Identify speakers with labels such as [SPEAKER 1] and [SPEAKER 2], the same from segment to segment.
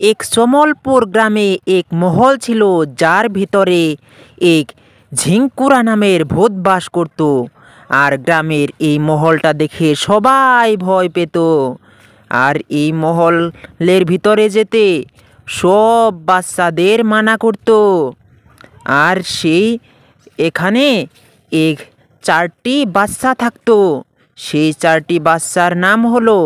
[SPEAKER 1] এক সমলপুর গ্রামে এক মহল ছিল, যার ভিতরে এক ঝিঙ্কুরা নামের ভূত বাস করত। আর গ্রামের এই মহলটা দেখে সবাই ভয় পেত। আর এই মহলের ভিতরে যেতে সব বাচ্চাদের মানা করত। আর এখানে এক 4টি বাচ্চা থাকতো। সেই 4টি বাচ্চার নাম হলো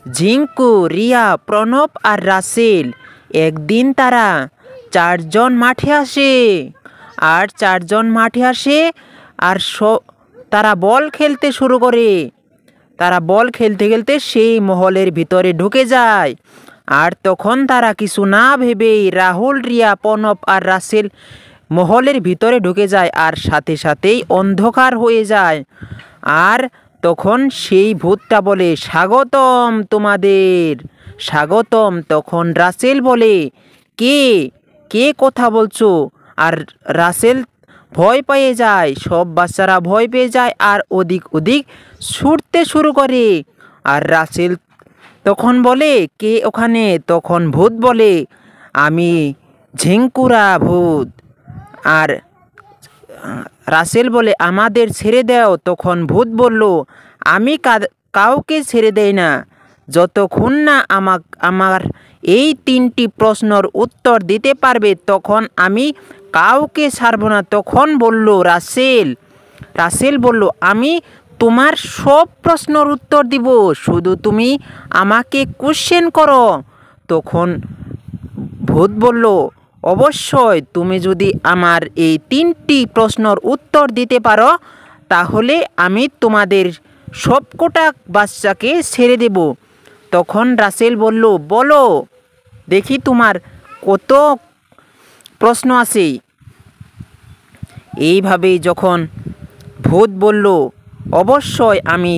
[SPEAKER 1] ঝিঙ্কু, রিয়া, প্রণব আর রাসেল। একদিন তারা 4জন মাঠে আসে। আর তারা বল খেলতে শুরু করে। তারা বল খেলতে খেলতে সেই মহলের ভিতরে ঢুকে যায়। আর তখন তারা কিছু না ভেবেই রাহুল, রিয়া, প্রণব আর রাসেল মহলের ভিতরে ঢুকে যায়। আর সাথে সাথেই অন্ধকার হয়ে যায়। আর তখন সেই ভূতটা বলে, স্বাগতম তোমাদের, স্বাগতম। তখন রাসেল বলে, কে কে কথা বলছো? আর রাসেল ভয় পেয়ে যায়। সব বাচ্চারা ভয় পেয়ে যায় আর ওদিক ছুটতে শুরু করে। আর রাসেল তখন বলে, কে ওখানে? তখন ভূত বলে, আমি ঝিঙ্কুরা ভূত। আর রাসেল বলে, আমাদের ছেড়ে দাও। তখন ভূত বলল, আমি কাউকে ছেড়ে দেই না যতক্ষণ না আমার এই 3টি প্রশ্নের উত্তর দিতে পারবে, তখন আমি কাউকে ছাড়ব না। তখন বলল রাসেল বলল, আমি তোমার সব প্রশ্নের উত্তর দিব, শুধু তুমি আমাকে কোশ্চেন করো। তখন ভূত বলল, অবশ্যই, তুমি যদি আমার এই 3টি প্রশ্নের উত্তর দিতে পারো, তাহলে আমি তোমাদের সবকটা বাচ্চাকে ছেড়ে দেব। তখন রাসেল বলল, বলো দেখি তোমার কত প্রশ্ন আছে। এইভাবেই যখন ভূত বলল, অবশ্যই আমি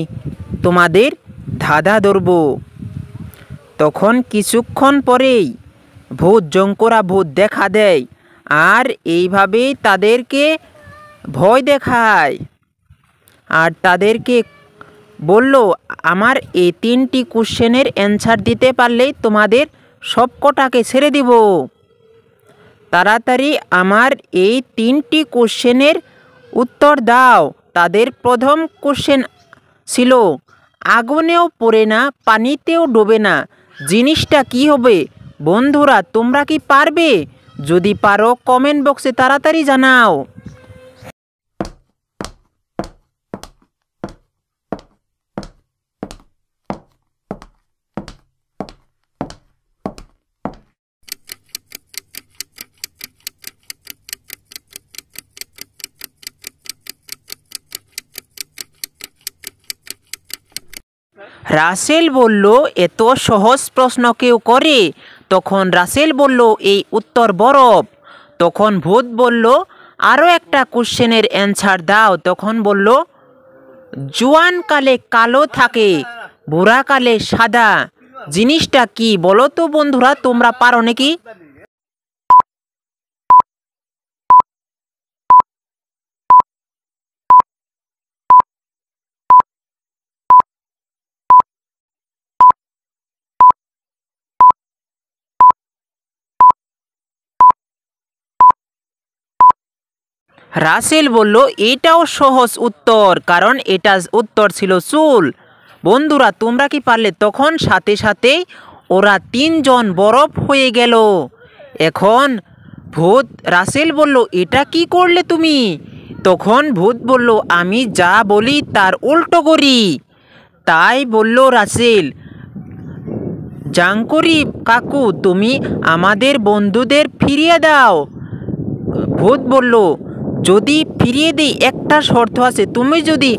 [SPEAKER 1] তোমাদের ধাঁধা ধরব। তখন কিছুক্ষণ পরেই ঝিঙ্কুরা ভূত দেখা দেয়। আর এইভাবেই তাদেরকে ভয় দেখায়। আর তাদেরকে বলল, আমার এই 3টি কোশ্চেনের অ্যান্সার দিতে পারলেই তোমাদের সবকটাকে ছেড়ে দিব। তাড়াতাড়ি আমার এই 3টি কোশ্চেনের উত্তর দাও। তাদের প্রথম কোশ্চেন ছিল, আগুনেও পড়ে না, পানিতেও ডোবে না, জিনিসটা কি হবে? বন্ধুরা, তোমরা কি পারবে? যদি পারো কমেন্ট বক্সে তাড়াতাড়ি জানাও। রাসেল বলল, এত সহজ প্রশ্ন কেউ করে? তখন রাসেল বলল, এই উত্তর বরফ। তখন ভূত বলল, আরও একটা কোশ্চেনের অ্যান্সার দাও। তখন বলল, জোয়ানকালে কালো থাকে, বুড়াকালে সাদা, জিনিসটা কি? বলো তো বন্ধুরা, তোমরা পারো নাকি? রাসেল বলল, এটাও সহজ উত্তর, কারণ এটা উত্তর ছিল চুল। বন্ধুরা, তোমরা কি পারলে? তখন সাথে সাথেই ওরা 3জন বরফ হয়ে গেল। এখন রাসেল বলল, এটা কি করলে তুমি? তখন ভূত বলল, আমি যা বলি তার উল্টো করি। তাই বলল রাসেল, জাঙ্কুরি কাকু, তুমি আমাদের বন্ধুদের ফিরিয়ে দাও। ভূত বলল, যদি ফিরিয়ে দিই, একটা শর্ত আছে, তুমি যদি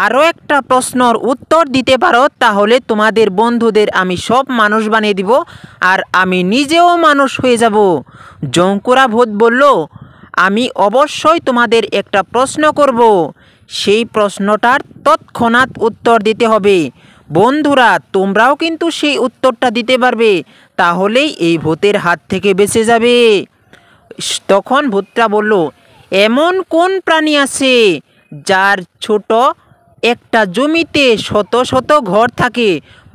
[SPEAKER 1] আরও একটা প্রশ্নের উত্তর দিতে পারো, তাহলে তোমাদের বন্ধুদের আমি সব মানুষ বানিয়ে দিব আর আমি নিজেও মানুষ হয়ে যাব। ঝিঙ্কুরা ভূত বলল, আমি অবশ্যই তোমাদের একটা প্রশ্ন করব, সেই প্রশ্নটার তৎক্ষণাৎ উত্তর দিতে হবে। বন্ধুরা, তোমরাও কিন্তু সেই উত্তরটা দিতে পারবে, তাহলেই এই ভূতের হাত থেকে বেঁচে যাবে। তখন ভূতটা বলল, এমন কোন প্রাণী আছে যার ছোট একটা জমিতে শত শত ঘর থাকে।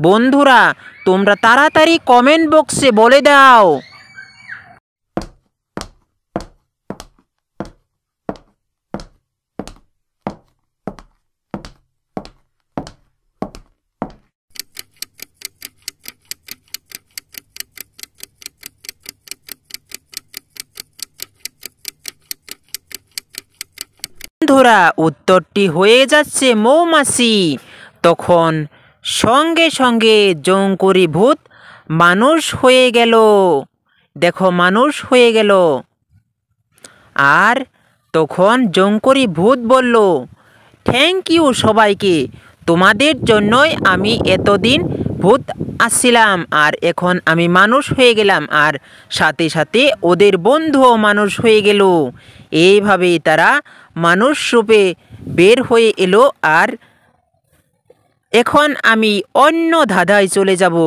[SPEAKER 1] বন্ধুরা, তোমরা তাড়াতাড়ি কমেন্ট বক্সে বলে দাও। বন্ধুরা, উত্তরটি হয়ে যাচ্ছে মৌমাছি। তখন সঙ্গে সঙ্গে জঙ্কুরি ভূত মানুষ হয়ে গেল। দেখো, মানুষ হয়ে গেল। আর তখন জঙ্কুরি ভূত বলল, থ্যাংক ইউ সবাইকে, তোমাদের জন্যই আমি এতদিন ভূত আসছিলাম, আর এখন আমি মানুষ হয়ে গেলাম, আর সাথে সাথে ওদের বন্ধুও মানুষ হয়ে গেল। এইভাবেই তারা মানুষ রূপে বের হয়ে এলো। আর এখন আমি অন্য ধাঁধায় চলে যাব।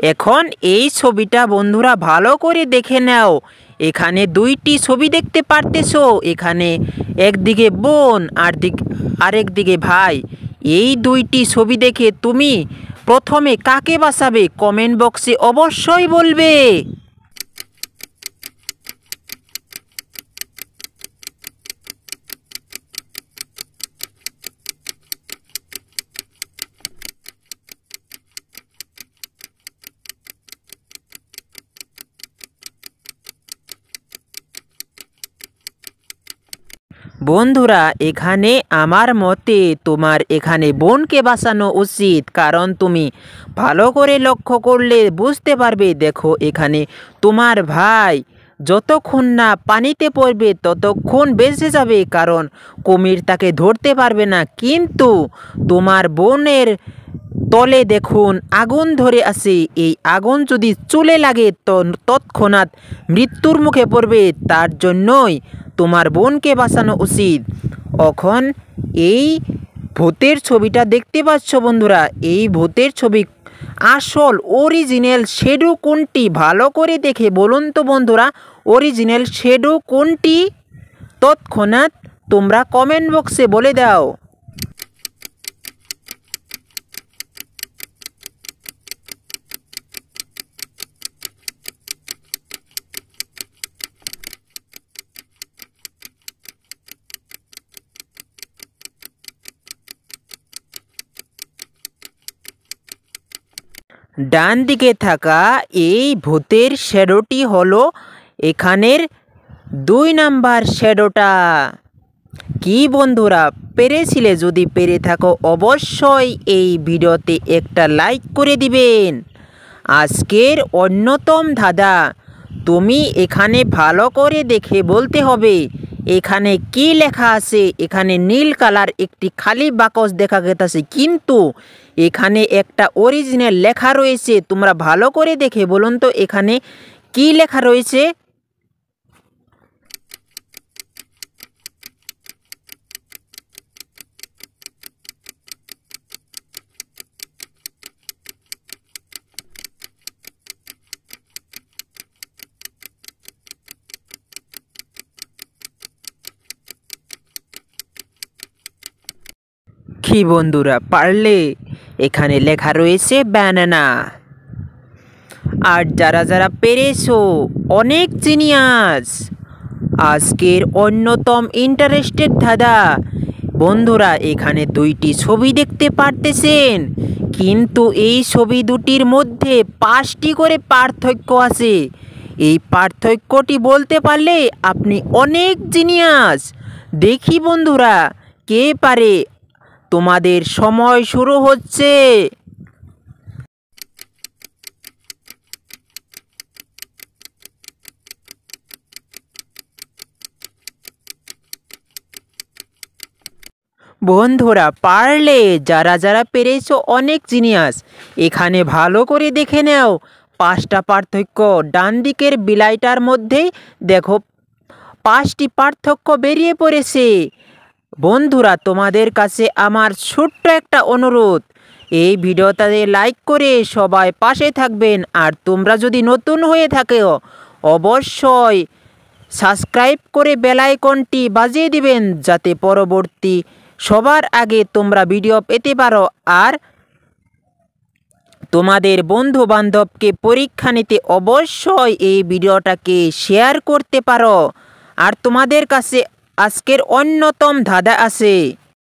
[SPEAKER 1] এখন এই ছবিটা বন্ধুরা ভালো করে দেখে নাও। এখানে দুইটি ছবি দেখতে পারতেছো। এখানে একদিকে বোন আরেক দিকে ভাই। এই দুইটি ছবি দেখে তুমি প্রথমে কাকে বাঁচাবে? কমেন্ট বক্সে অবশ্যই বলবে। বন্ধুরা, এখানে আমার মতে তোমার এখানে বোনকে বাঁচানো উচিত, কারণ তুমি ভালো করে লক্ষ্য করলে বুঝতে পারবে। দেখো, এখানে তোমার ভাই যতক্ষণ না পানিতে পড়বে ততক্ষণ বেঁচে যাবে, কারণ কুমির তাকে ধরতে পারবে না। কিন্তু তোমার বোনের তলে দেখুন আগুন ধরে আছে। এই আগুন যদি চুলে লাগে তো তৎক্ষণাৎ মৃত্যুর মুখে পড়বে। তার জন্যই তোমার বোনকে বাঁচানো উচিত। এখন এই ভূতের ছবিটা দেখতে পাচ্ছ বন্ধুরা। এই ভূতের ছবি আসল অরিজিনাল শ্যাডো কোনটি? ভালো করে দেখে বলুন তো বন্ধুরা, অরিজিনাল শ্যাডো কোনটি? তৎক্ষণাৎ তোমরা কমেন্ট বক্সে বলে দাও। ডান দিকে থাকা এই ভূতের শ্যাডোটি হলো এখানের 2 নাম্বার শ্যাডোটা। কি বন্ধুরা, পেরেছিলে? যদি পেরে থাকো অবশ্যই এই ভিডিওতে একটা লাইক করে দিবেন। আজকের অন্যতম ধাঁধা তুমি এখানে ভালো করে দেখে বলতে হবে এখানে কি লেখা আছে। এখানে নীল কালার একটি খালি বাক্স দেখা গেছে, কিন্তু এখানে একটা অরিজিনাল লেখা রয়েছে। তোমরা ভালো করে দেখে বলুন তো এখানে কি লেখা রয়েছে। কি বন্ধুরা, পারলে? এখানে লেখা রয়েছে ব্যানানা। আর যারা যারা পেরেছো অনেক জিনিয়াস। আজকের অন্যতম ইন্টারেস্টেড ধাঁধা বন্ধুরা, এখানে 2টি ছবি দেখতে পারতেছেন, কিন্তু এই ছবি দুটির মধ্যে 5টি করে পার্থক্য আছে। এই পার্থক্যটি বলতে পারলে আপনি অনেক জিনিয়াস। দেখি বন্ধুরা কে পারে। তোমাদের সময় শুরু হচ্ছে। বন্ধুরা, পারলে? যারা যারা পেরেছো অনেক জিনিয়াস। এখানে ভালো করে দেখে নাও 5টা পার্থক্য। ডান দিকের বিলাইটার মধ্যেই দেখো 5টি পার্থক্য বেরিয়ে পড়েছে। বন্ধুরা, তোমাদের কাছে আমার ছোট্ট একটা অনুরোধ, এই ভিডিওটাতে লাইক করে সবাই পাশে থাকবেন। আর তোমরা যদি নতুন হয়ে থাকো অবশ্যই সাবস্ক্রাইব করে বেল আইকনটি বাজিয়ে দিবেন, যাতে পরবর্তী সবার আগে তোমরা ভিডিও পেতে পারো আর তোমাদের বন্ধু বান্ধবকে পরীক্ষা নিতে অবশ্যই এই ভিডিওটাকে শেয়ার করতে পারো। আর তোমাদের কাছে আজকের অন্যতম ধাঁধা আছে।